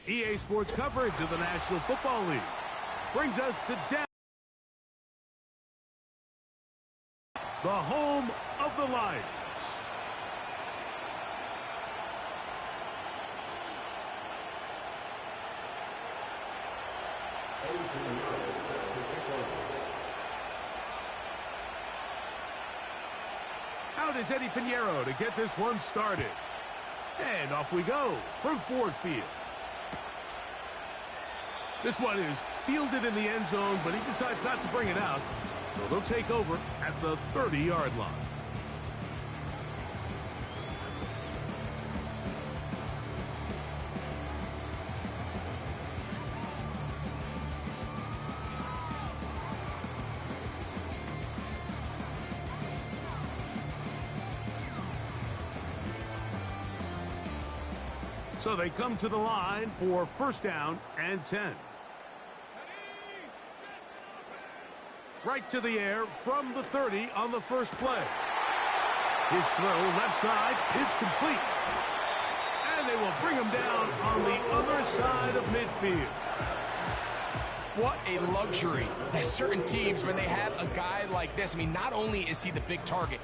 EA Sports coverage of the National Football League brings us to down the home of the Lions. Out is Eddie Pinheiro to get this one started. And off we go from Ford Field. This one is fielded in the end zone, but he decides not to bring it out. So they'll take over at the 30-yard line. So they come to the line for first down and 10. Right to the air from the 30 on the first play. His throw left side is complete. And they will bring him down on the other side of midfield. What a luxury that certain teams, when they have a guy like this, I mean, not only is he the big target,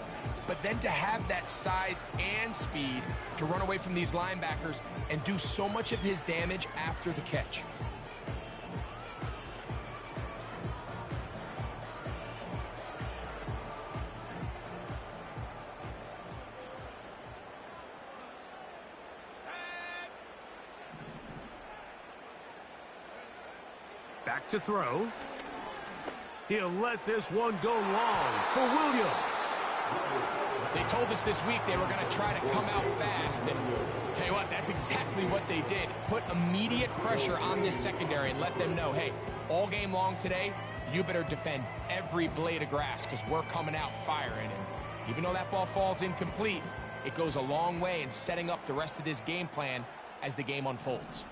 but then to have that size and speed to run away from these linebackers and do so much of his damage after the catch. Back to throw. He'll let this one go long for Williams. They told us this week they were going to try to come out fast, and tell you what, that's exactly what they did. Put immediate pressure on this secondary and let them know, hey, all game long today, you better defend every blade of grass because we're coming out firing. And even though that ball falls incomplete, it goes a long way in setting up the rest of this game plan as the game unfolds.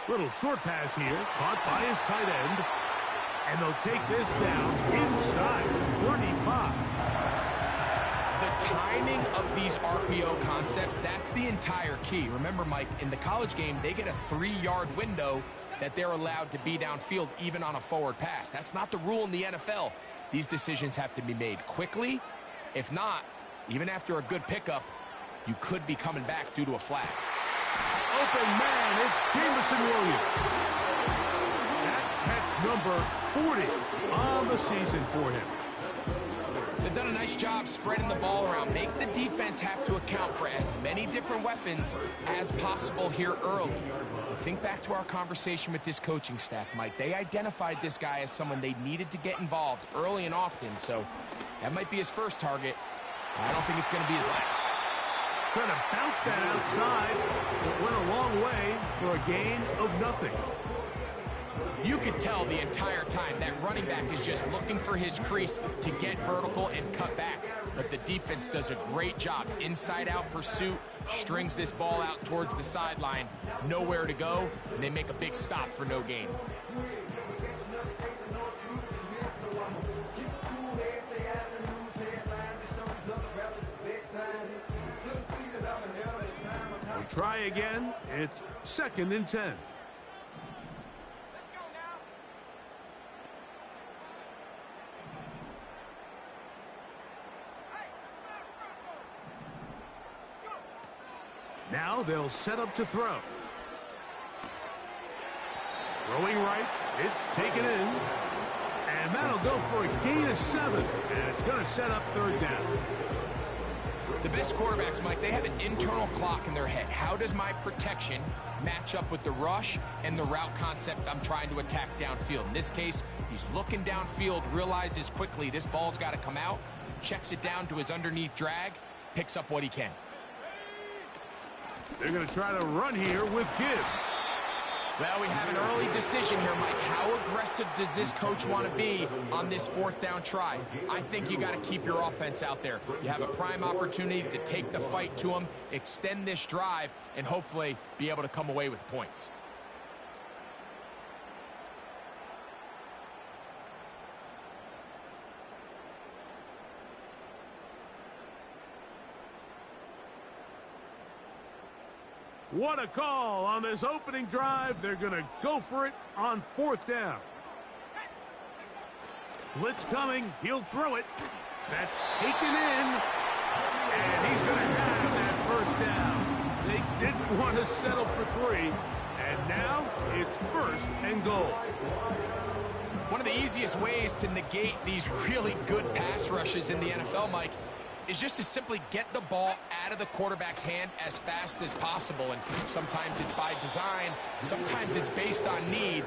Little short pass here, caught by his tight end. And they'll take this down inside 35. The timing of these RPO concepts, that's the entire key. Remember, Mike, in the college game, they get a 3-yard window that they're allowed to be downfield even on a forward pass. That's not the rule in the NFL. These decisions have to be made quickly. If not, even after a good pickup, you could be coming back due to a flag. Open man, it's Jameson Williams. That catch number 40 on the season for him. They've done a nice job spreading the ball around. Make the defense have to account for as many different weapons as possible here early. Think back to our conversation with this coaching staff, Mike. They identified this guy as someone they needed to get involved early and often, so that might be his first target. I don't think it's going to be his last. Trying to bounce that outside. It went a long way for a gain of nothing. You could tell the entire time that running back is just looking for his crease to get vertical and cut back. But the defense does a great job. Inside-out pursuit, strings this ball out towards the sideline. Nowhere to go, and they make a big stop for no gain. We'll try again. It's 2nd and 10. Now they'll set up to throw. Throwing right, it's taken in. And that'll go for a gain of 7. And it's going to set up 3rd down. The best quarterbacks, Mike, they have an internal clock in their head. How does my protection match up with the rush and the route concept I'm trying to attack downfield? In this case, he's looking downfield, realizes quickly this ball's got to come out, checks it down to his underneath drag, picks up what he can. They're going to try to run here with Gibbs. Well, we have an early decision here, Mike. How aggressive does this coach want to be on this 4th down try? I think you got to keep your offense out there. You have a prime opportunity to take the fight to him, extend this drive, and hopefully be able to come away with points. What a call on this opening drive. They're going to go for it on 4th down. Blitz coming. He'll throw it. That's taken in. And he's going to have that 1st down. They didn't want to settle for 3. And now it's 1st and goal. One of the easiest ways to negate these really good pass rushes in the NFL, Mike, is just to simply get the ball out of the quarterback's hand as fast as possible. And sometimes it's by design, sometimes it's based on need.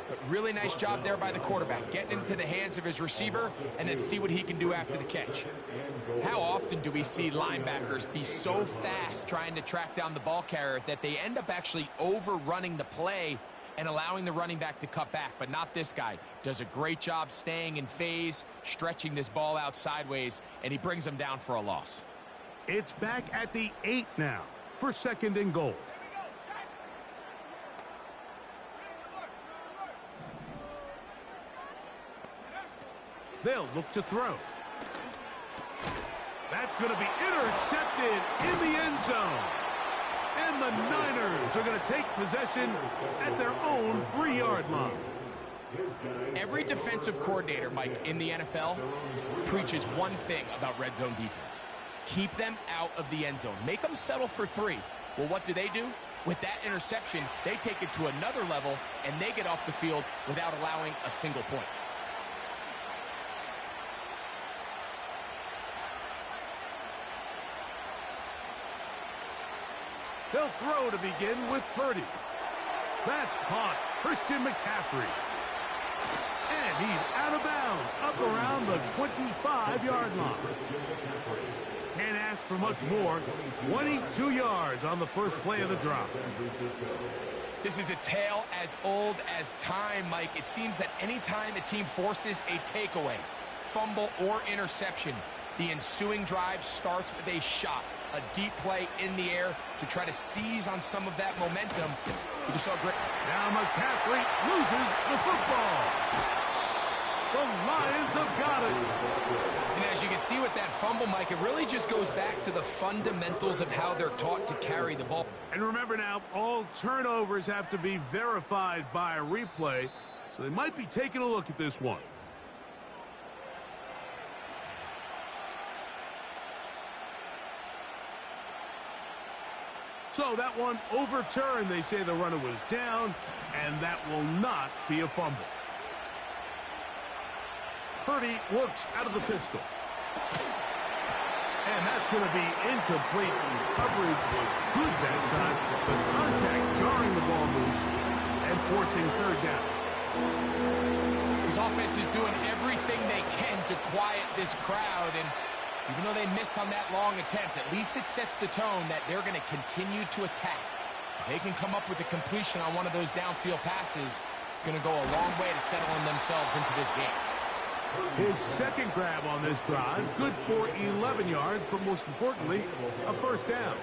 But really nice job there by the quarterback, getting into the hands of his receiver and then see what he can do after the catch. How often do we see linebackers be so fast trying to track down the ball carrier that they end up actually overrunning the play and allowing the running back to cut back? But not this guy. Does a great job staying in phase, stretching this ball out sideways, and he brings him down for a loss. It's back at the 8 now for 2nd and goal. They'll look to throw. That's going to be intercepted in the end zone. And the Niners are going to take possession at their own 3-yard line. Every defensive coordinator, Mike, in the NFL preaches one thing about red zone defense. Keep them out of the end zone. Make them settle for 3. Well, what do? With that interception, they take it to another level, and they get off the field without allowing a single point. They'll throw to begin with Purdy. That's caught. Christian McCaffrey. And he's out of bounds, up around the 25-yard line. Can't ask for much more. 22 yards on the first play of the drive. This is a tale as old as time, Mike. It seems that anytime a team forces a takeaway, fumble, or interception, the ensuing drive starts with a shot, a deep play in the air to try to seize on some of that momentum. We just saw great. Now McCaffrey loses the football. The Lions have got it. And as you can see with that fumble, Mike, it really just goes back to the fundamentals of how they're taught to carry the ball. And remember now, all turnovers have to be verified by a replay, so they might be taking a look at this one. So that one overturned. They say the runner was down, and that will not be a fumble. Purdy works out of the pistol. And that's going to be incomplete. Coverage was good that time. The contact jarring the ball loose and forcing 3rd down. This offense is doing everything they can to quiet this crowd, and even though they missed on that long attempt, at least it sets the tone that they're going to continue to attack. If they can come up with a completion on one of those downfield passes, it's going to go a long way to settling themselves into this game. His 2nd grab on this drive, good for 11 yards, but most importantly, a 1st down.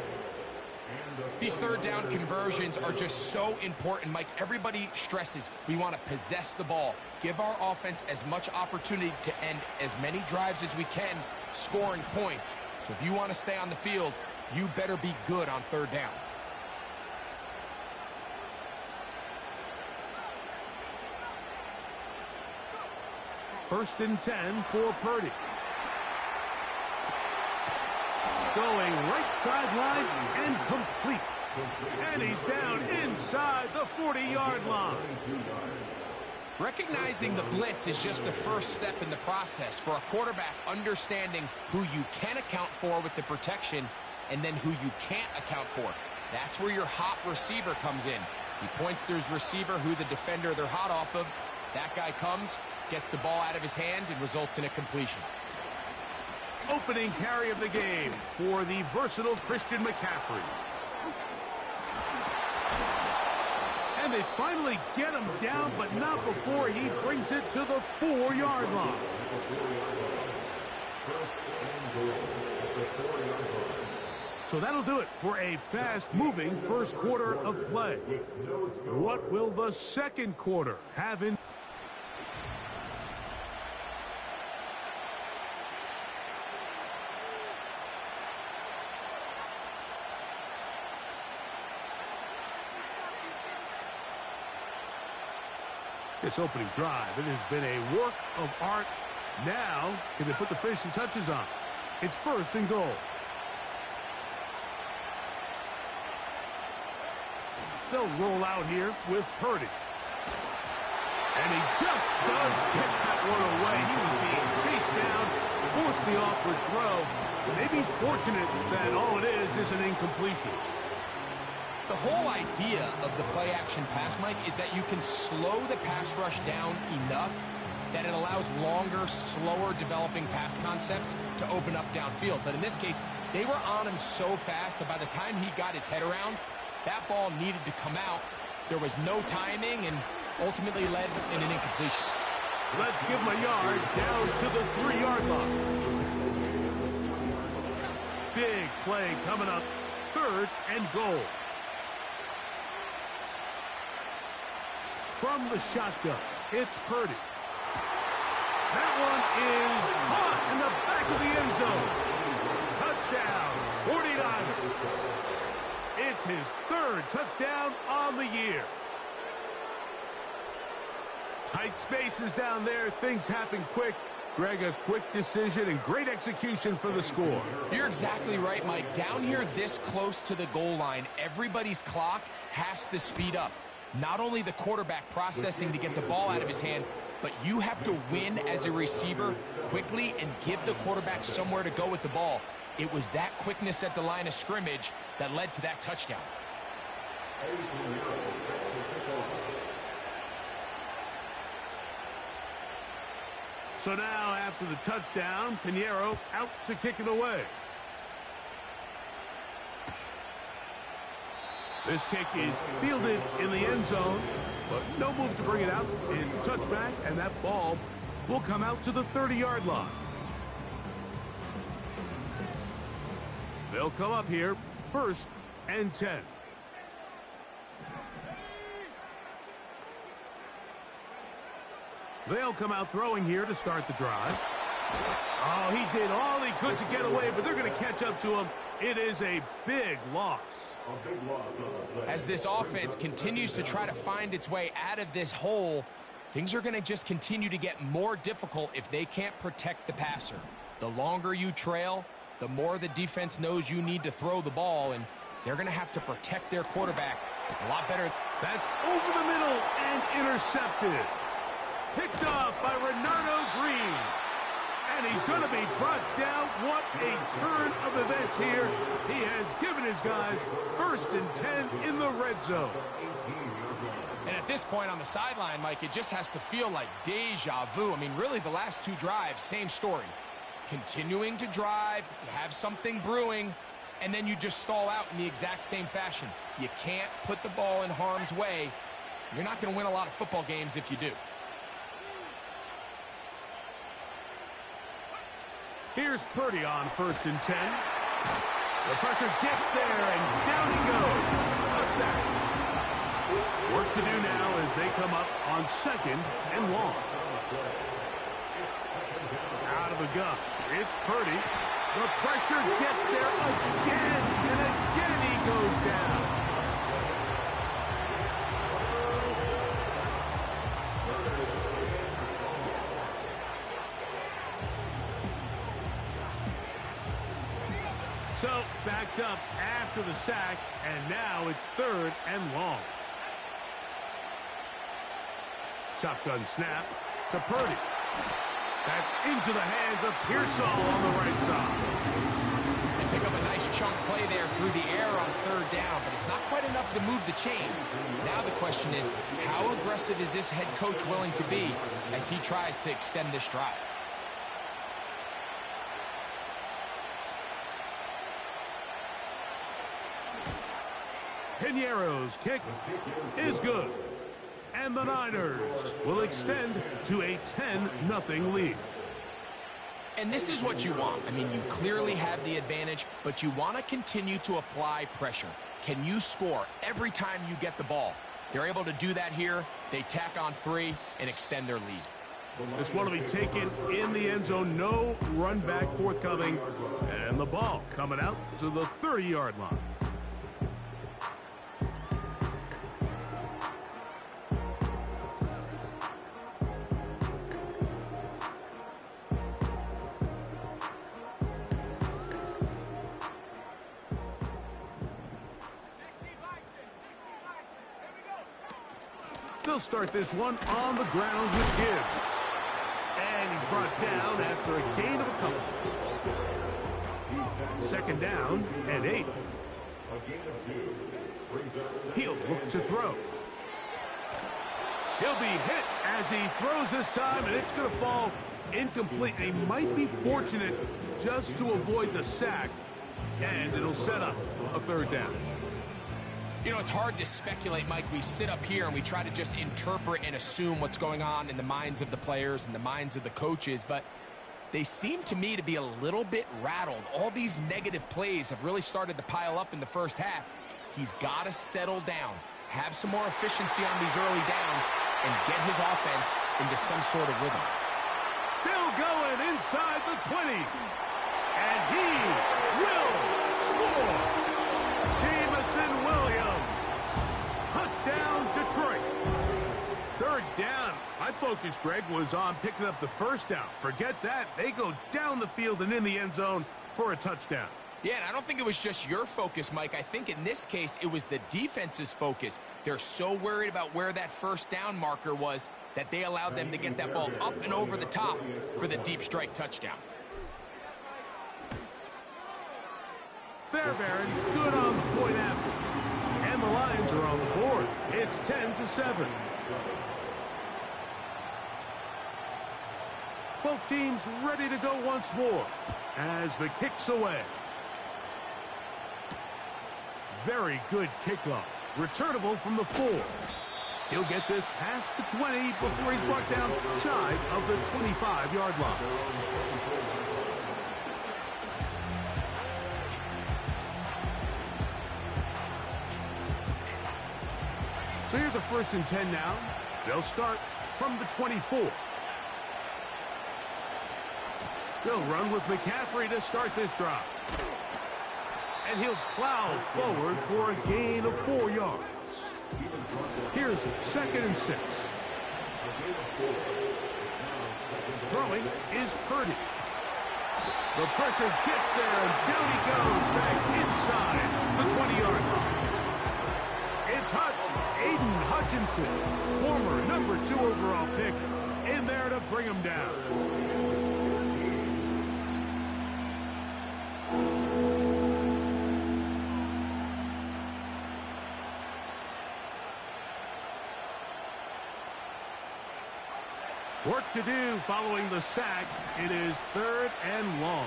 These 3rd down conversions are just so important, Mike. Everybody stresses we want to possess the ball, give our offense as much opportunity to end as many drives as we can, scoring points. So if you want to stay on the field, you better be good on 3rd down. First and 10 for Purdy. Going right sideline and complete. And he's down inside the 40-yard line. Recognizing the blitz is just the first step in the process for a quarterback understanding who you can account for with the protection and then who you can't account for. That's where your hot receiver comes in. He points to his receiver, who the defender they're hot off of. That guy comes, gets the ball out of his hand, and results in a completion. Opening carry of the game for the versatile Christian McCaffrey. And they finally get him down, but not before he brings it to the 4-yard line. So that'll do it for a fast-moving first quarter of play. What will the second quarter have in? This opening drive, it has been a work of art. Now, can they put the finishing touches on? It's first and goal. They'll roll out here with Purdy. And he just does get that one away. He was being chased down, forced the awkward throw. Maybe he's fortunate that all it is an incompletion. The whole idea of the play-action pass, Mike, is that you can slow the pass rush down enough that it allows longer, slower developing pass concepts to open up downfield. But in this case, they were on him so fast that by the time he got his head around, that ball needed to come out. There was no timing and ultimately led in an incompletion. Let's give him a yard down to the 3-yard line. Big play coming up, third and goal. From the shotgun, it's Purdy. That one is caught in the back of the end zone. Touchdown, 49ers. It's his third touchdown on the year. Tight spaces down there. Things happen quick. Greg, a quick decision and great execution for the score. You're exactly right, Mike. Down here this close to the goal line, everybody's clock has to speed up. Not only the quarterback processing to get the ball out of his hand, but you have to win as a receiver quickly and give the quarterback somewhere to go with the ball. It was that quickness at the line of scrimmage that led to that touchdown. So now, after the touchdown, Pinheiro out to kick it away. This kick is fielded in the end zone, but no move to bring it out. It's touchback, and that ball will come out to the 30-yard line. They'll come up here, first and 10. They'll come out throwing here to start the drive. Oh, he did all he could to get away, but they're going to catch up to him. It is a big loss. As this offense continues to try to find its way out of this hole, things are going to just continue to get more difficult if they can't protect the passer. The longer you trail, the more the defense knows you need to throw the ball, and they're going to have to protect their quarterback a lot better. That's over the middle and intercepted. Picked off by Renardo Green. And he's going to be brought down. What a turn of events here. He has given his guys first and 10 in the red zone. And at this point on the sideline, Mike, it just has to feel like deja vu. I mean, really, the last two drives, same story. Continuing to drive, you have something brewing, and then you just stall out in the exact same fashion. You can't put the ball in harm's way. You're not going to win a lot of football games if you do. Here's Purdy on first and 10. The pressure gets there, and down he goes. A sack. Work to do now as they come up on second and long. Out of the gun. It's Purdy. The pressure gets there again, and again he goes down. So, backed up after the sack, and now it's third and long. Shotgun snap to Purdy. That's into the hands of Pearsall on the right side. They pick up a nice chunk play there through the air on third down, but it's not quite enough to move the chains. Now the question is, how aggressive is this head coach willing to be as he tries to extend this drive? Pinheiro's kick is good. And the Niners will extend to a 10-0 lead. And this is what you want. I mean, you clearly have the advantage, but you want to continue to apply pressure. Can you score every time you get the ball? They're able to do that here. They tack on 3 and extend their lead. This one will be taken in the end zone. No run back forthcoming. And the ball coming out to the 30-yard line. start this one on the ground with Gibbs. And he's brought down after a gain of a couple. Second down and 8. He'll look to throw. He'll be hit as he throws this time, and it's going to fall incomplete. He might be fortunate just to avoid the sack, and it'll set up a third down. You know, it's hard to speculate, Mike. We sit up here and we try to just interpret and assume what's going on in the minds of the players and the minds of the coaches, but they seem to me to be a little bit rattled. All these negative plays have really started to pile up in the first half. He's got to settle down, have some more efficiency on these early downs, and get his offense into some sort of rhythm. Still going inside the 20. And he will score. Jameson Williams. Touchdown, Detroit. Third down. My focus, Greg, was on picking up the first down. Forget that. They go down the field and in the end zone for a touchdown. Yeah, and I don't think it was just your focus, Mike. I think in this case, it was the defense's focus. They're so worried about where that first down marker was that they allowed them to get that ball up and over the top for the deep strike touchdown. Fairbairn, good on the point after. And the Lions are on the board. It's 10-7. Both teams ready to go once more as the kick's away. Very good kickoff. Returnable from the 4. He'll get this past the 20 before he's brought down shy of the 25-yard line. So here's a 1st and 10 now. They'll start from the 24. They'll run with McCaffrey to start this drive. And he'll plow forward for a gain of 4 yards. Here's 2nd and 6. Throwing is Purdy. The pressure gets there, and down he goes back inside the 20-yard line. It's Aiden Hutchinson, former number 2 overall pick, in there to bring him down. Work to do following the sack. It is 3rd and long.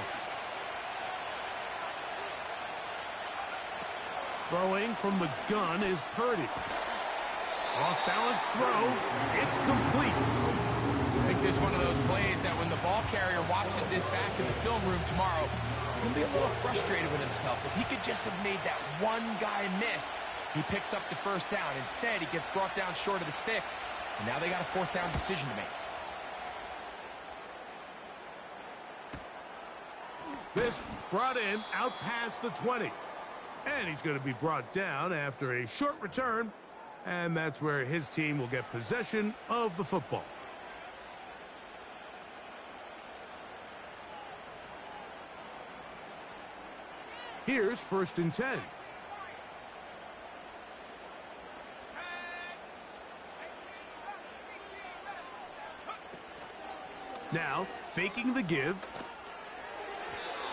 Throwing from the gun is Purdy. Off-balance throw. It's complete. I think this is one of those plays that when the ball carrier watches this back in the film room tomorrow, he's going to be a little frustrated with himself. If he could just have made that one guy miss, he picks up the first down. Instead, he gets brought down short of the sticks, and now they got a 4th down decision to make. This brought in out past the 20. And he's going to be brought down after a short return. And that's where his team will get possession of the football. Here's 1st and 10. Now, faking the give.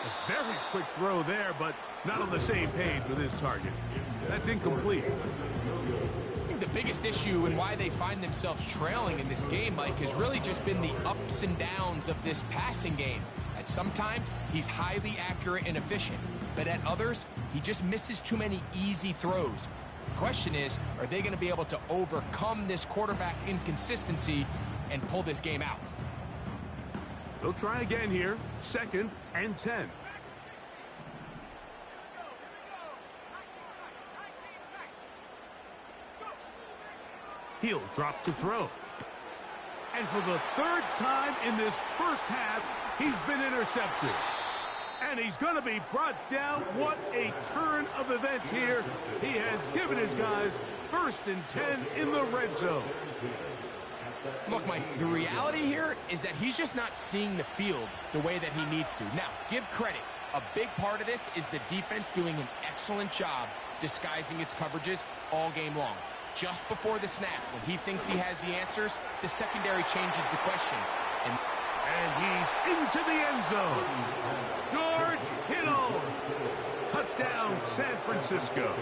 A very quick throw there, but not on the same page with his target. That's incomplete. I think the biggest issue and why they find themselves trailing in this game, Mike, has really just been the ups and downs of this passing game. At sometimes, he's highly accurate and efficient, but at others, he just misses too many easy throws. The question is, are they going to be able to overcome this quarterback inconsistency and pull this game out? They'll try again here. 2nd and 10. He'll drop to throw. And for the 3rd time in this first half, he's been intercepted. And he's going to be brought down. What a turn of events here. He has given his guys 1st and 10 in the red zone. Look, Mike, the reality here is that he's just not seeing the field the way that he needs to. Now, give credit. A big part of this is the defense doing an excellent job disguising its coverages all game long. just before the snap, when he thinks he has the answers, the secondary changes the questions. And he's into the end zone. George Kittle. Touchdown, San Francisco.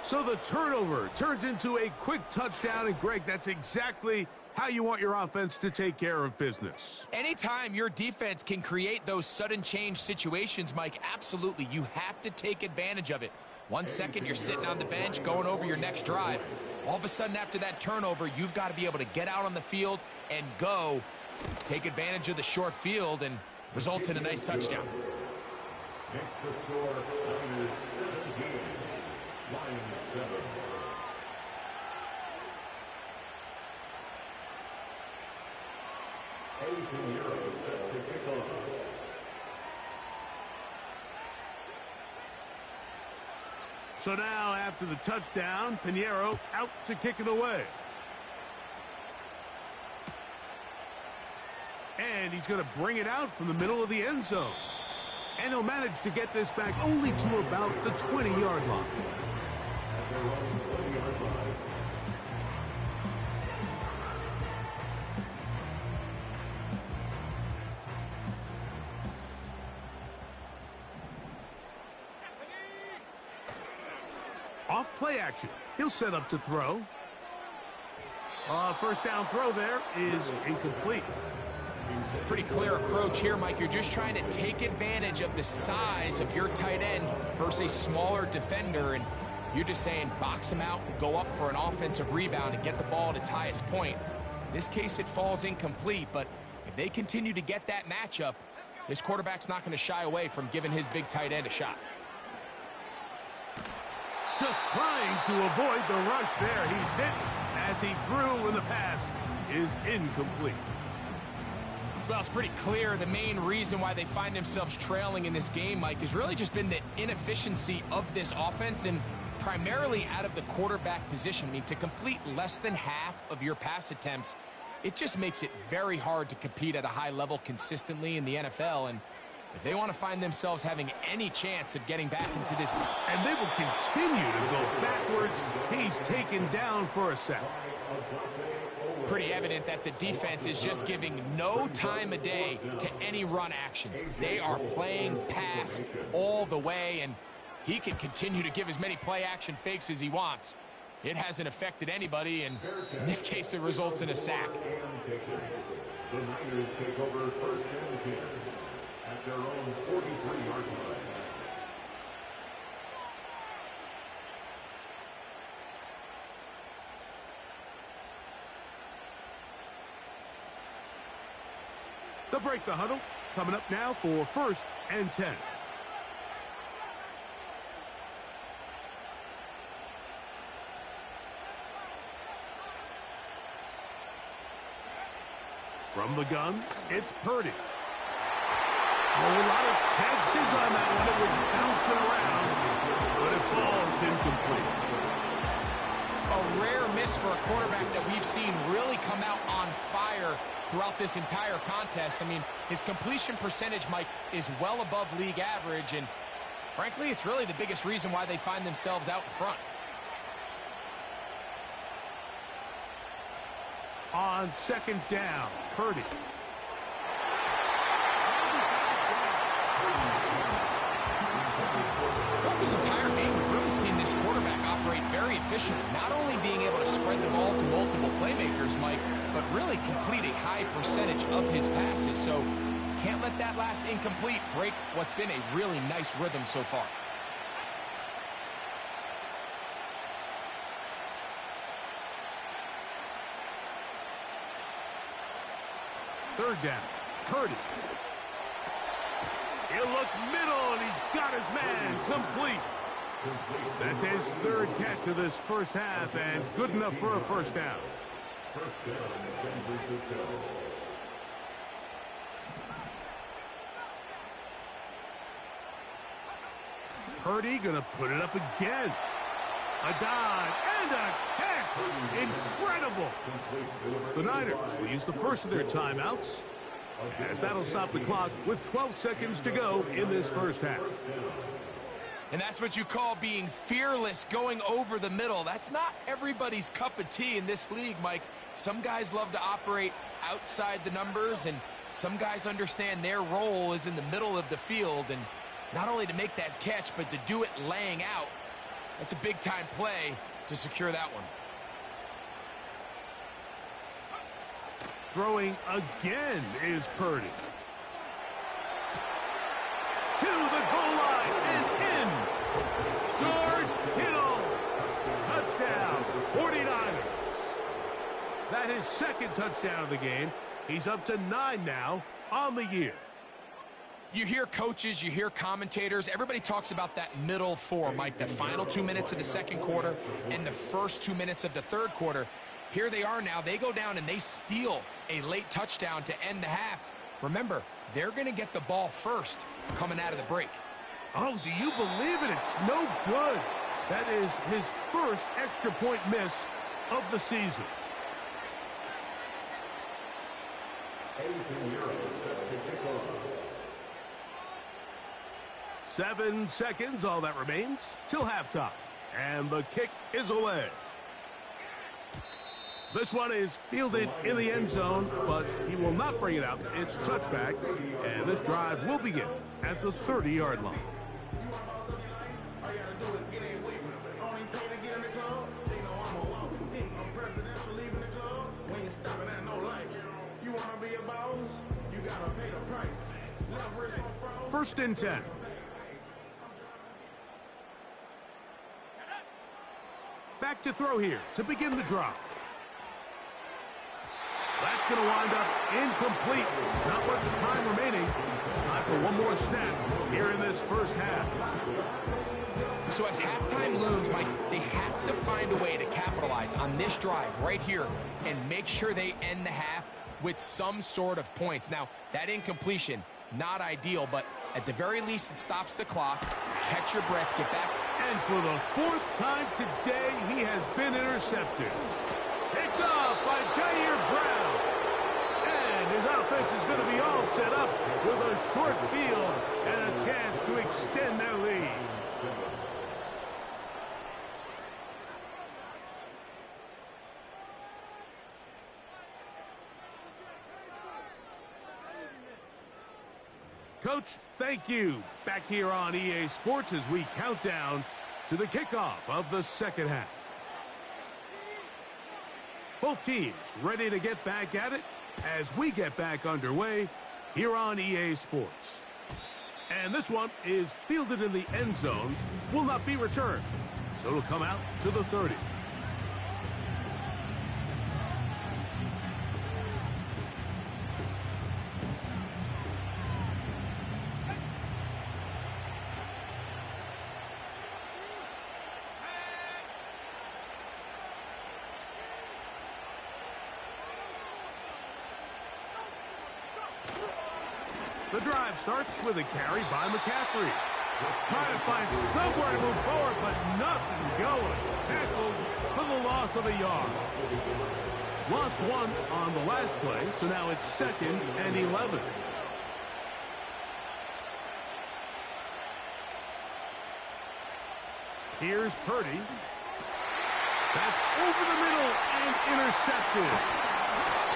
So the turnover turns into a quick touchdown. And, Greg, that's exactly how you want your offense to take care of business. Anytime your defense can create those sudden change situations, Mike, absolutely, you have to take advantage of it. 1 second, you're sitting on the bench, going over your next drive. All of a sudden, after that turnover, you've got to be able to get out on the field and go. Take advantage of the short field and results in a nice touchdown. Next to score, Niners 17, Lions 7. Pinheiro set to kick off. So now, after the touchdown, Pinheiro out to kick it away. And he's going to bring it out from the middle of the end zone. And he'll manage to get this back only to about the 20-yard line. At their own 20-yard line. Off play action. He'll set up to throw. First down throw there is incomplete. Pretty clear approach here, Mike. You're just trying to take advantage of the size of your tight end versus a smaller defender, and you're just saying box him out, go up for an offensive rebound, and get the ball at its highest point. In this case, it falls incomplete, but if they continue to get that matchup, this quarterback's not going to shy away from giving his big tight end a shot. Just trying to avoid the rush there. He's hit as he threw, and the pass is incomplete. Well, it's pretty clear the main reason why they find themselves trailing in this game, Mike, has really just been the inefficiency of this offense and primarily out of the quarterback position. I mean, to complete less than half of your pass attempts, it just makes it very hard to compete at a high level consistently in the NFL. And if they want to find themselves having any chance of getting back into this... And they will continue to go backwards. He's taken down for a sack. Pretty evident that the defense is just giving no time of day to any run actions. They are playing pass all the way, and he can continue to give as many play action fakes as he wants. It hasn't affected anybody, and in this case, it results in a sack. The Niners take over first and 10 at their own 43-yard line. They'll break the huddle. Coming up now for first and 10. From the gun, it's Purdy. A lot of chances on that one. It was bouncing around, but it falls incomplete. A rare miss for a quarterback that we've seen really come out on fire throughout this entire contest. I mean, his completion percentage, Mike, is well above league average, and frankly, it's really the biggest reason why they find themselves out in front. On second down, Purdy. Throughout this entire game, we've really seen this quarterback operate very efficiently, not only being able to spread the ball to multiple playmakers, Mike, but really complete a high percentage of his passes. So can't let that last incomplete break what's been a really nice rhythm so far. Third down, Purdy. He'll look middle, and he's got his man complete. That's his third catch of this first half, and good enough for a first down. First down, San Francisco. Purdy gonna put it up again. A dive and a catch. Incredible. The Niners will use the first of their timeouts, as that'll stop the clock with 12 seconds to go in this first half. And that's what you call being fearless, going over the middle. That's not everybody's cup of tea in this league, Mike. Some guys love to operate outside the numbers, and some guys understand their role is in the middle of the field, and not only to make that catch, but to do it laying out. That's a big-time play to secure that one. Throwing again is Purdy. To the goal line and in. George Kittle. Touchdown, 49ers. That is second touchdown of the game. He's up to 9 now on the year. You hear coaches, you hear commentators, everybody talks about that middle four, Mike, the final 2 minutes of the second quarter and the first 2 minutes of the third quarter. Here they are now. They go down and they steal a late touchdown to end the half. Remember, they're going to get the ball first coming out of the break. Oh, do you believe it? It's no good. That is his first extra point miss of the season. 7 seconds, all that remains, till halftime. And the kick is away. This one is fielded in the end zone, but he will not bring it out. It's touchback, and this drive will begin at the 30-yard line. First and 10. Back to throw here to begin the drive. That's going to wind up incomplete. Not much time remaining. Time for one more snap here in this first half. So as halftime looms, Mike, they have to find a way to capitalize on this drive right here and make sure they end the half with some sort of points. Now, that incompletion, not ideal, but at the very least, it stops the clock. Catch your breath, get back. And for the 4th time today, he has been intercepted. Picked off by Jair Brown. And his offense is going to be all set up with a short field and a chance to extend their lead. Coach, thank you. Back here on EA Sports as we count down to the kickoff of the second half. Both teams ready to get back at it as we get back underway here on EA Sports. And this one is fielded in the end zone, will not be returned. So it'll come out to the 30. The drive starts with a carry by McCaffrey. Trying to find somewhere to move forward, but nothing going. Tackled for the loss of a yard. Lost one on the last play, so now it's 2nd and 11. Here's Purdy. That's over the middle and intercepted.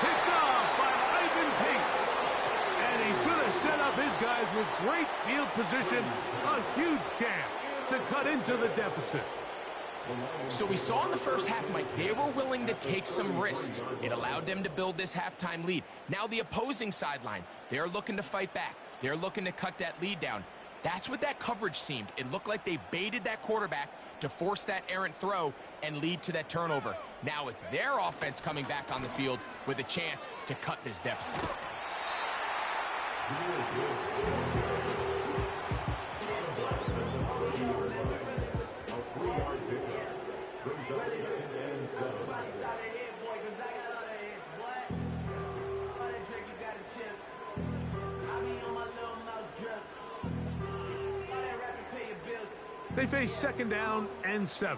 Picked off by Ivan Pace. And he's going to set up his guys with great field position. A huge chance to cut into the deficit. So we saw in the first half, Mike, they were willing to take some risks. It allowed them to build this halftime lead. Now the opposing sideline, they're looking to fight back. They're looking to cut that lead down. That's what that coverage seemed. It looked like they baited that quarterback to force that errant throw and lead to that turnover. Now it's their offense coming back on the field with a chance to cut this deficit. They face 2nd down and 7.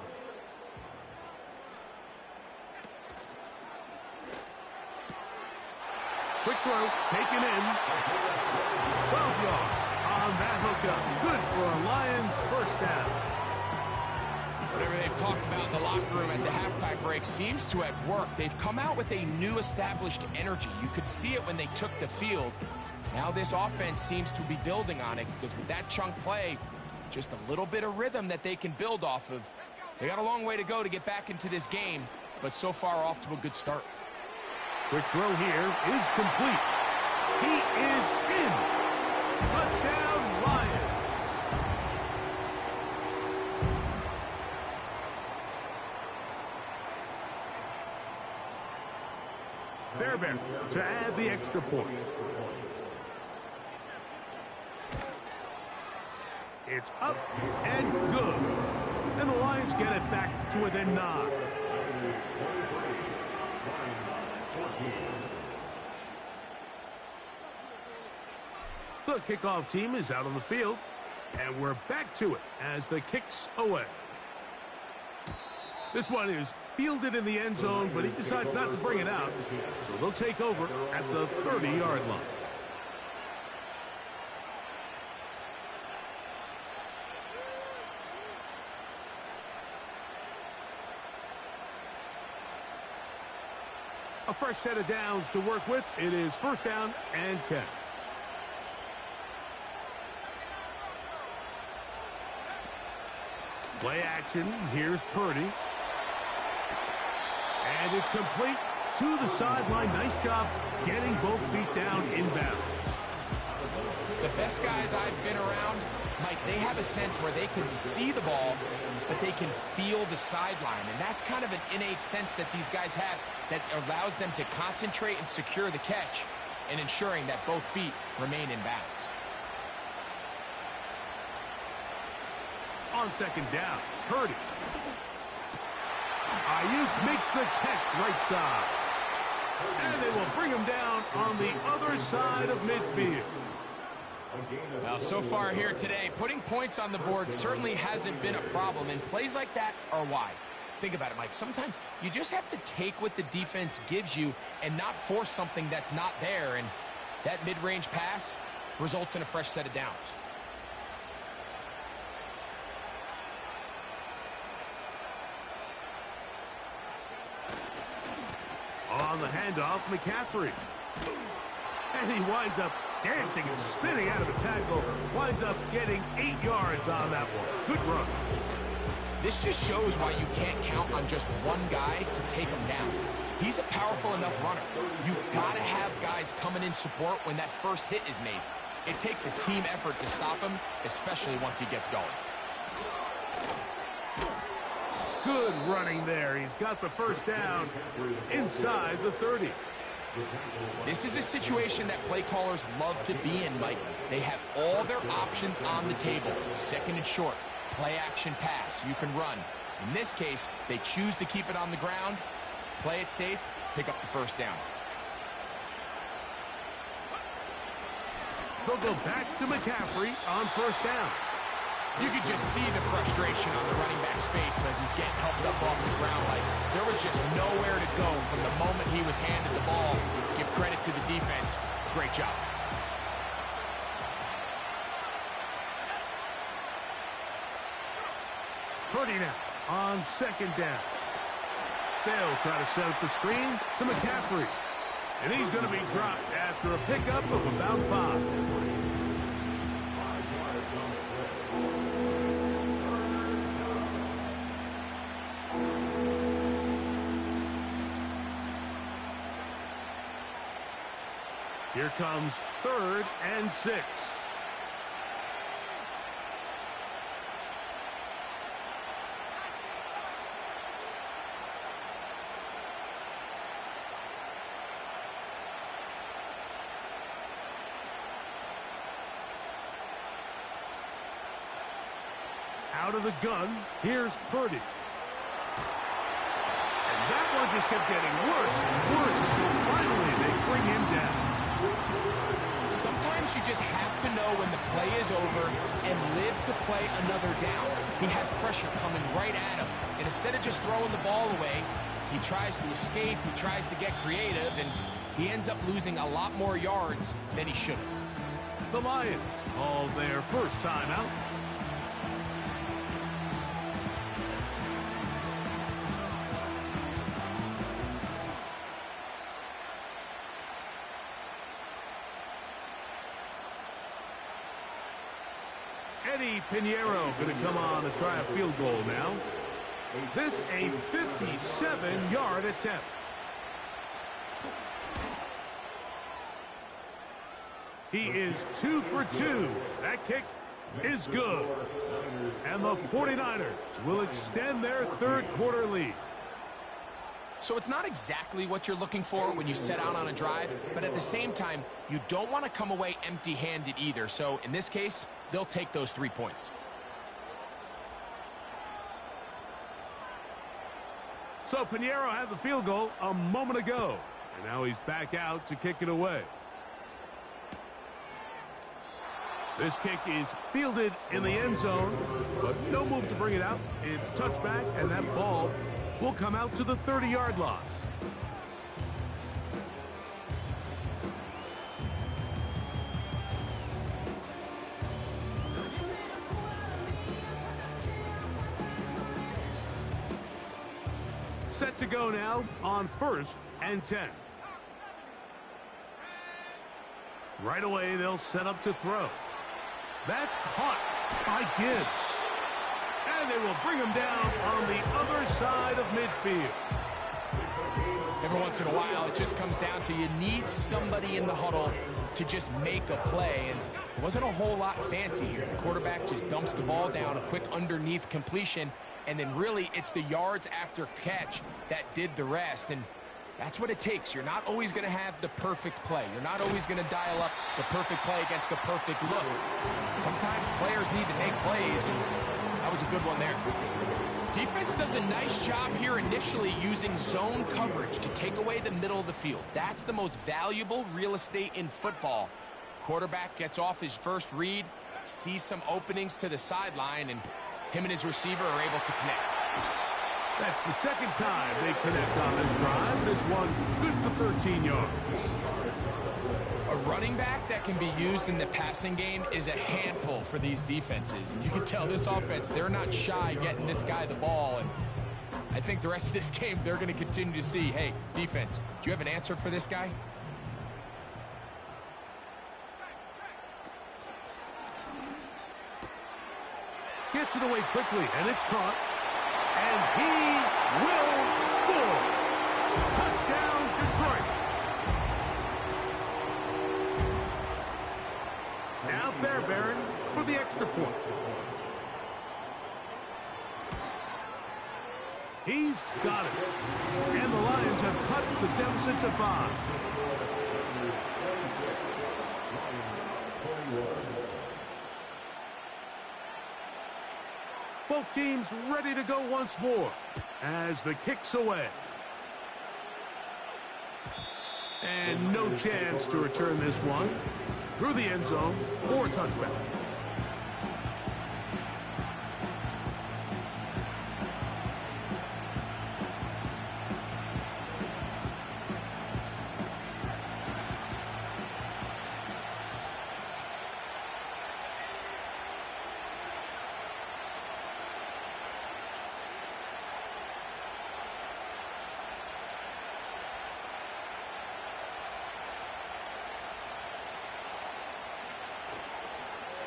Quick throw, taken in. 12 yards on that hookup. Good for a Lions first down. Whatever they've talked about in the locker room at the halftime break seems to have worked. They've come out with a new established energy. You could see it when they took the field. Now this offense seems to be building on it because with that chunk play, just a little bit of rhythm that they can build off of. They got a long way to go to get back into this game, but so far off to a good start. Quick throw here is complete. He is in. Touchdown, Lions. Fairbairn to add the extra point. It's up and good. And the Lions get it back to within 9. The kickoff team is out on the field, and we're back to it as the kick's away. This one is fielded in the end zone, but he decides not to bring it out, so they'll take over at the 30-yard line. A fresh set of downs to work with. It is first down and 10. Play action. Here's Purdy. And it's complete to the sideline. Nice job getting both feet down in bounds. The best guys I've been around, Mike, they have a sense where they can see the ball, but they can feel the sideline. And that's kind of an innate sense that these guys have that allows them to concentrate and secure the catch and ensuring that both feet remain in bounds. On second down, Purdy. Ayuk makes the catch right side. And they will bring him down on the other side of midfield. Well, so far here today, putting points on the board certainly hasn't been a problem, and plays like that are why. Think about it, Mike. Sometimes you just have to take what the defense gives you and not force something that's not there, and that mid-range pass results in a fresh set of downs. On the handoff, McCaffrey. And he winds up dancing and spinning out of the tackle. Winds up getting 8 yards on that one. Good run. This just shows why you can't count on just one guy to take him down. He's a powerful enough runner. You gotta have guys coming in support when that first hit is made. It takes a team effort to stop him, especially once he gets going. Good running there. He's got the first down inside the 30. This is a situation that play callers love to be in, Mike. They have all their options on the table. Second and short, play action pass. You can run. In this case, they choose to keep it on the ground, play it safe, pick up the first down. They'll go back to McCaffrey on first down. You could just see the frustration on the running back's face as he's getting helped up off the ground. Like there was just nowhere to go from the moment he was handed the ball. Give credit to the defense. Great job. Purdy now on second down. They'll try to set up the screen to McCaffrey. And he's going to be dropped after a pickup of about 5. Here comes 3rd and 6. Out of the gun, here's Purdy. And that one just kept getting worse and worse until finally they bring him down. Sometimes you just have to know when the play is over and live to play another down. He has pressure coming right at him. And instead of just throwing the ball away, he tries to escape, he tries to get creative, and he ends up losing a lot more yards than he should have. The Lions call their first timeout. Eddie Pinheiro going to come on to try a field goal now. This a 57-yard attempt. He is 2 for 2. That kick is good. And the 49ers will extend their third quarter lead. So it's not exactly what you're looking for when you set out on a drive, but at the same time, you don't want to come away empty-handed either. So in this case, they'll take those 3 points. So Pinheiro had the field goal a moment ago, and now he's back out to kick it away. This kick is fielded in the end zone, but no move to bring it out. It's touchback, and that ball will come out to the 30-yard line. Set to go now on 1st and 10. Right away, they'll set up to throw. That's caught by Gibbs. And they will bring him down on the other side of midfield. Every once in a while, it just comes down to you need somebody in the huddle to just make a play. And it wasn't a whole lot fancy here. The quarterback just dumps the ball down, a quick underneath completion, and then really it's the yards after catch that did the rest. And that's what it takes. You're not always going to have the perfect play. You're not always going to dial up the perfect play against the perfect look. Sometimes players need to make plays, and that was a good one there. Defense does a nice job here initially using zone coverage to take away the middle of the field. That's the most valuable real estate in football. Quarterback gets off his first read, sees some openings to the sideline, and him and his receiver are able to connect. That's the second time they connect on this drive. This one good for 13 yards. A running back that can be used in the passing game is a handful for these defenses. And you can tell this offense, they're not shy getting this guy the ball. And I think the rest of this game, they're going to continue to see, hey, defense, do you have an answer for this guy? Gets it away quickly, and it's caught. And he will score. Touchdown, Detroit. Now Fairbairn for the extra point. He's got it. And the Lions have cut the deficit to 5. Both teams ready to go once more as the kick's away. And no chance to return this one through the end zone for a touchback.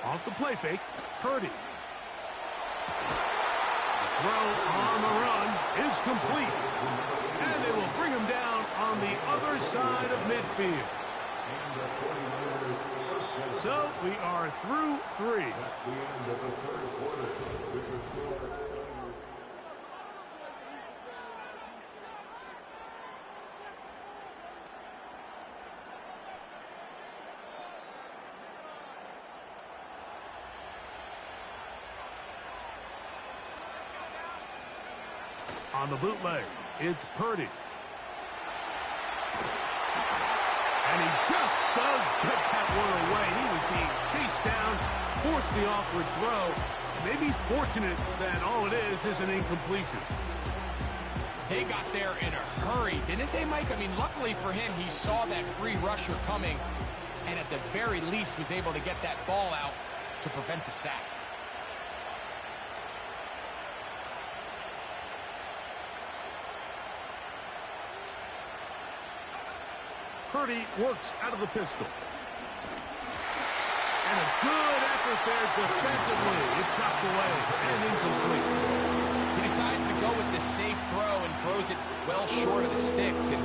Off the play fake, Purdy. The throw on the run is complete. And they will bring him down on the other side of midfield. So we are through 3. That's the end of the third quarter. With the score, on the bootleg, it's Purdy. And he just does get that one away. He was being chased down, forced the awkward throw. Maybe he's fortunate that all it is an incompletion. They got there in a hurry, didn't they, Mike? I mean, luckily for him, he saw that free rusher coming. and at the very least was able to get that ball out to prevent the sack. Purdy works out of the pistol. And a good effort there defensively. It's knocked away and incomplete. He decides to go with the safe throw and throws it well short of the sticks. And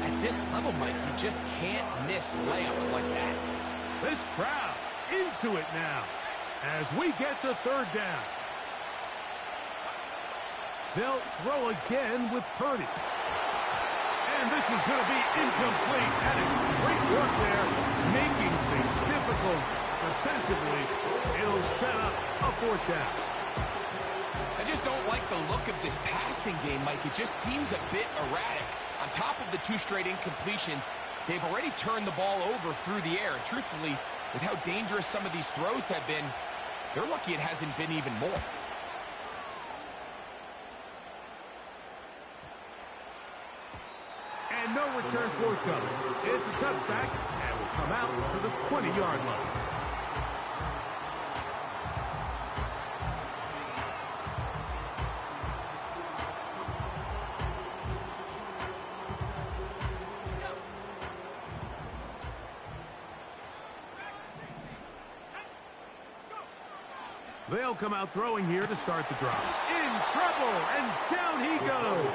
at this level, Mike, you just can't miss layups like that. This crowd into it now as we get to third down. They'll throw again with Purdy. And this is going to be incomplete. That is great work there, making things difficult defensively. It'll set up a fourth down. I just don't like the look of this passing game, Mike. It just seems a bit erratic. On top of the 2 straight incompletions, they've already turned the ball over through the air. And truthfully, with how dangerous some of these throws have been, they're lucky it hasn't been even more. And no return forthcoming. It's a touchback and will come out to the 20-yard line. They'll come out throwing here to start the drive. In trouble, and down he goes.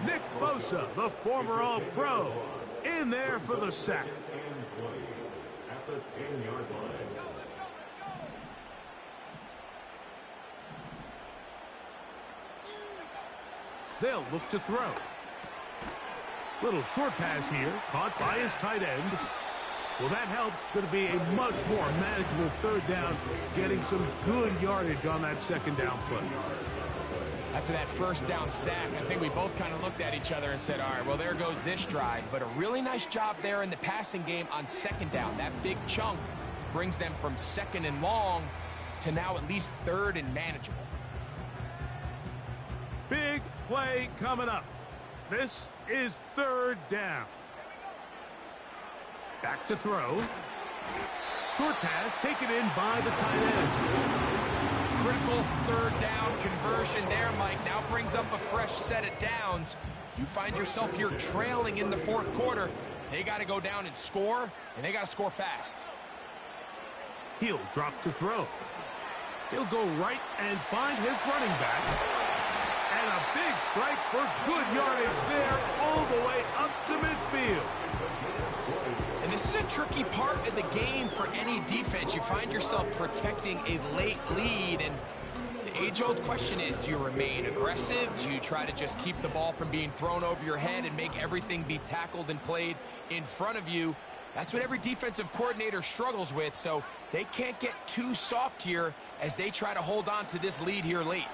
Nick Bosa, the former All-Pro, in there for the sack. At the 10-yard line. They'll look to throw. Little short pass here, caught by his tight end. Well, that helps. It's going to be a much more manageable third down, getting some good yardage on that second down play. After that first down sack, I think we both kind of looked at each other and said, all right, well, there goes this drive. But a really nice job there in the passing game on second down. That big chunk brings them from second and long to now at least third and manageable. Big play coming up. This is third down. Back to throw. Short pass taken in by the tight end. Critical third down conversion there, Mike. Now brings up a fresh set of downs. You find yourself here trailing in the fourth quarter. They got to go down and score, and they got to score fast. He'll drop to throw. He'll go right and find his running back. And a big strike for good yardage there all the way up to midfield. And this is a tricky part of the game for any defense. You find yourself protecting a late lead, and the age-old question is, do you remain aggressive? Do you try to just keep the ball from being thrown over your head and make everything be tackled and played in front of you? That's what every defensive coordinator struggles with, so they can't get too soft here as they try to hold on to this lead here late.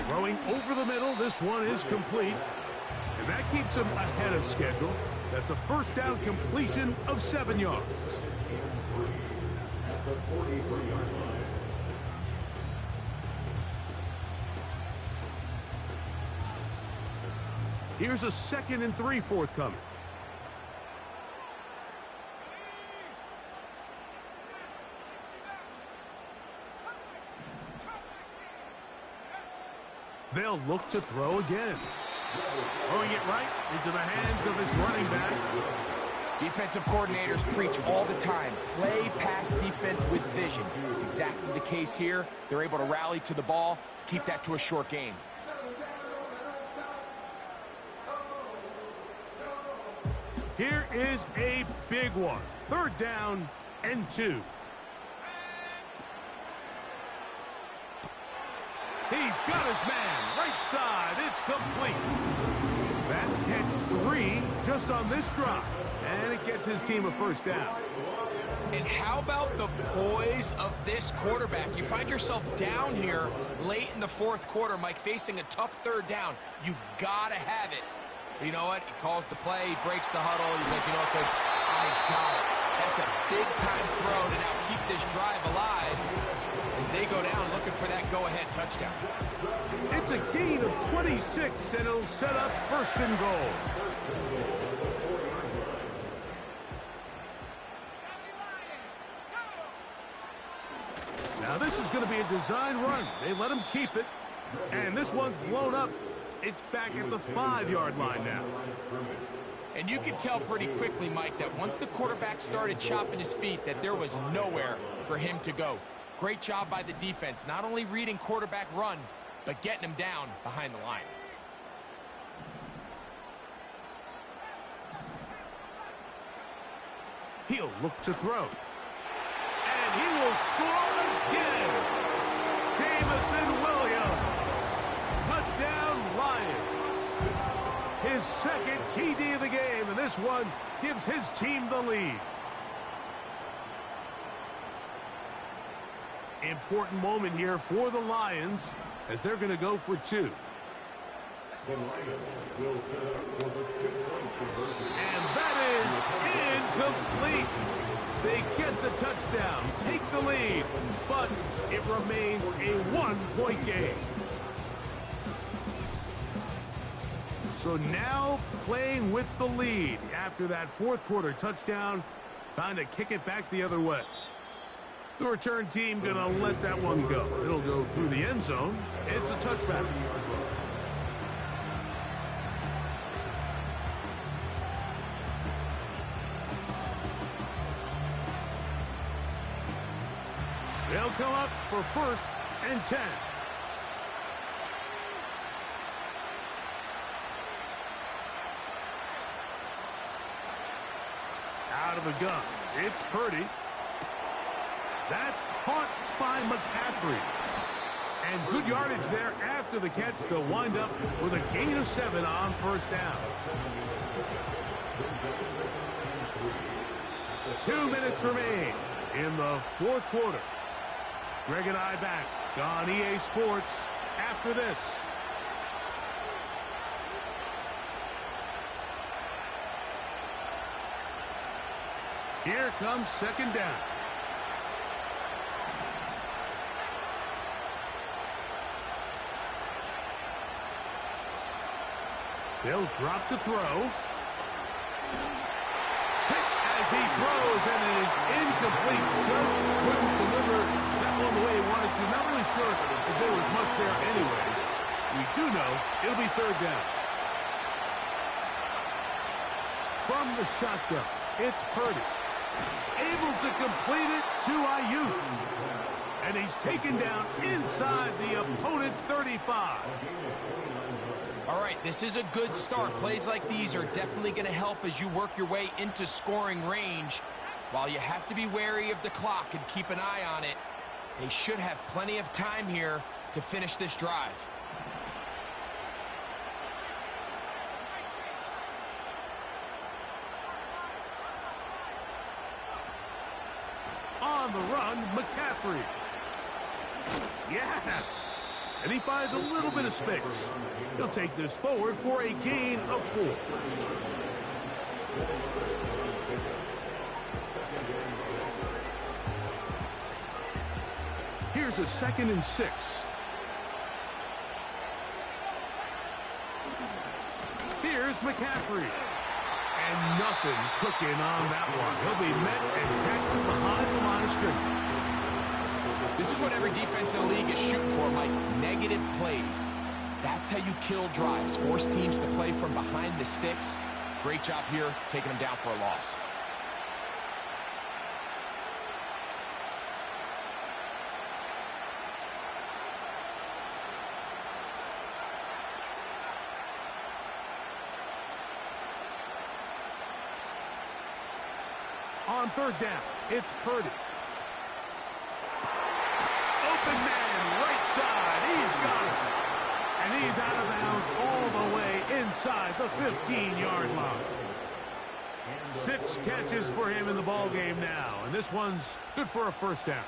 Throwing over the middle, this one is complete. And that keeps him ahead of schedule. That's a first down completion of 7 yards. At the 43-yard line. Here's a 2nd and 3 forthcoming. They'll look to throw again. Throwing it right into the hands of his running back. Defensive coordinators preach all the time, play pass defense with vision. It's exactly the case here. They're able to rally to the ball, keep that to a short game. Here is a big one. 3rd down and 2. He's got his man, right side, it's complete. That's catch 3 just on this drive, and it gets his team a first down. And how about the poise of this quarterback? You find yourself down here late in the fourth quarter, Mike, facing a tough 3rd down. You've got to have it. But you know what? He calls the play, he breaks the huddle, he's like, you know what, Coach, I got it. That's a big-time throw to now keep this drive alive as they go down looking for that go-ahead touchdown. It's a gain of 26, and it'll set up 1st and goal. This is going to be a design run. They let him keep it. And this one's blown up. It's back at the 5-yard line now. And you could tell pretty quickly, Mike, that once the quarterback started chopping his feet, that there was nowhere for him to go. Great job by the defense, not only reading quarterback run, but getting him down behind the line. He'll look to throw. And he will score again. Jamison Williams. Touchdown, Lions. His second TD of the game, and this one gives his team the lead. Important moment here for the Lions as they're going to go for 2. The Lions will set up for the 2-point conversion. And that is incomplete. They get the touchdown, take the lead, but it remains a 1-point game. So now playing with the lead after that fourth quarter touchdown, time to kick it back the other way. The return team going to let that one go. It'll go through the end zone. It's a touchback. They'll come up for 1st and 10. Out of the gun. It's Purdy. That's caught by McCaffrey. And good yardage there after the catch to wind up with a gain of 7 on 1st down. 2 minutes remain in the fourth quarter. Greg and I back on EA Sports after this. Here comes 2nd down. They'll drop to throw. Hit as he throws, and it is incomplete. Just couldn't deliver that one the way he wanted to. Not really sure if there was much there anyways. We do know it'll be 3rd down. From the shotgun, it's Purdy. Able to complete it to Ayuk. And he's taken down inside the opponent's 35. All right, this is a good start. Plays like these are definitely going to help as you work your way into scoring range. While you have to be wary of the clock and keep an eye on it, they should have plenty of time here to finish this drive. On the run, McCaffrey. Yeah. And he finds a little bit of space. He'll take this forward for a gain of 4. Here's a 2nd and 6. Here's McCaffrey. And nothing cooking on that one. He'll be met and tackled behind the line of scrimmage. This is what every defense in the league is shooting for, Mike. Negative plays. That's how you kill drives. Force teams to play from behind the sticks. Great job here, taking them down for a loss. On 3rd down, it's Purdy. Open man, right side. He's got it. And he's out of bounds all the way inside the 15-yard line. 6 catches for him in the ball game now. And this one's good for a 1st down.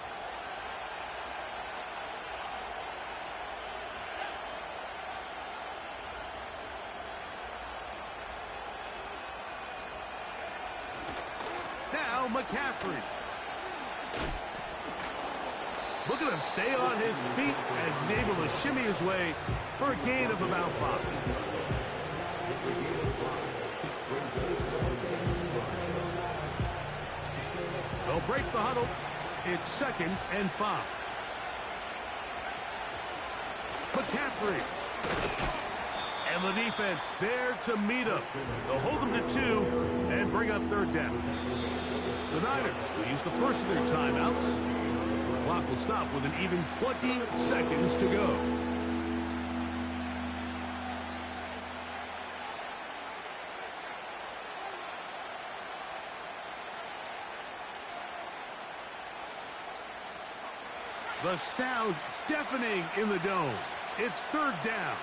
Now McCaffrey. Look at him stay on his feet as he's able to shimmy his way for a gain of about 5. They'll break the huddle. It's 2nd and 5. McCaffrey. And the defense there to meet him. They'll hold them to 2 and bring up third down. The Niners will use the first of their timeouts. The clock will stop with an even 20 seconds to go. The sound deafening in the dome. It's third down.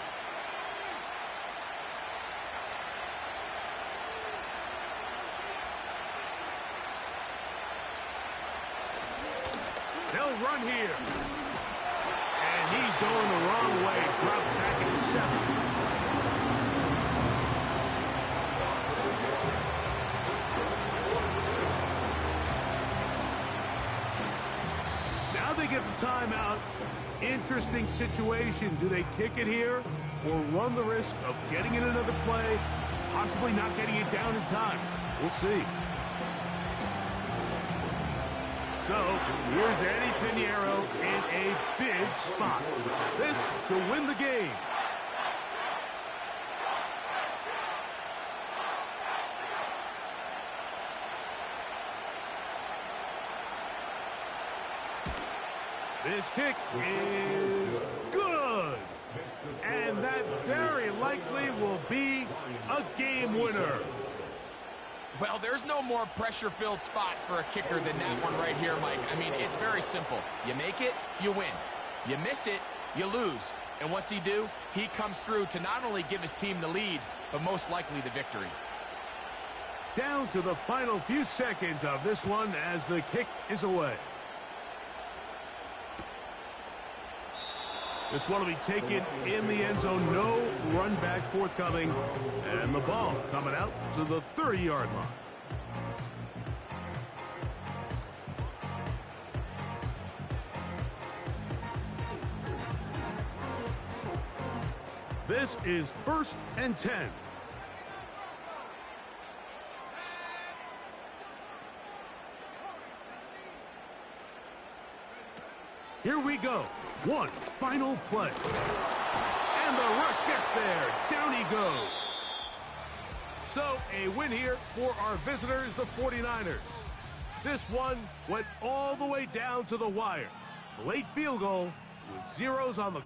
They'll run here. And he's going the wrong way. Dropped back into 7. Now they get the timeout. Interesting situation. Do they kick it here or run the risk of getting in another play, possibly not getting it down in time? We'll see. So, here's Eddie Pinheiro in a big spot. This to win the game. This kick is good. And that very likely will be a game winner. Well, there's no more pressure-filled spot for a kicker than that one right here, Mike. I mean, it's very simple. You make it, you win. You miss it, you lose. And what's he do? He comes through to not only give his team the lead, but most likely the victory. Down to the final few seconds of this one as the kick is away. This one will be taken in the end zone. No run back forthcoming. And the ball coming out to the 30-yard line. This is 1st and 10. Here we go. One final play. And the rush gets there. Down he goes. So a win here for our visitors, the 49ers. This one went all the way down to the wire. Late field goal with zeros on the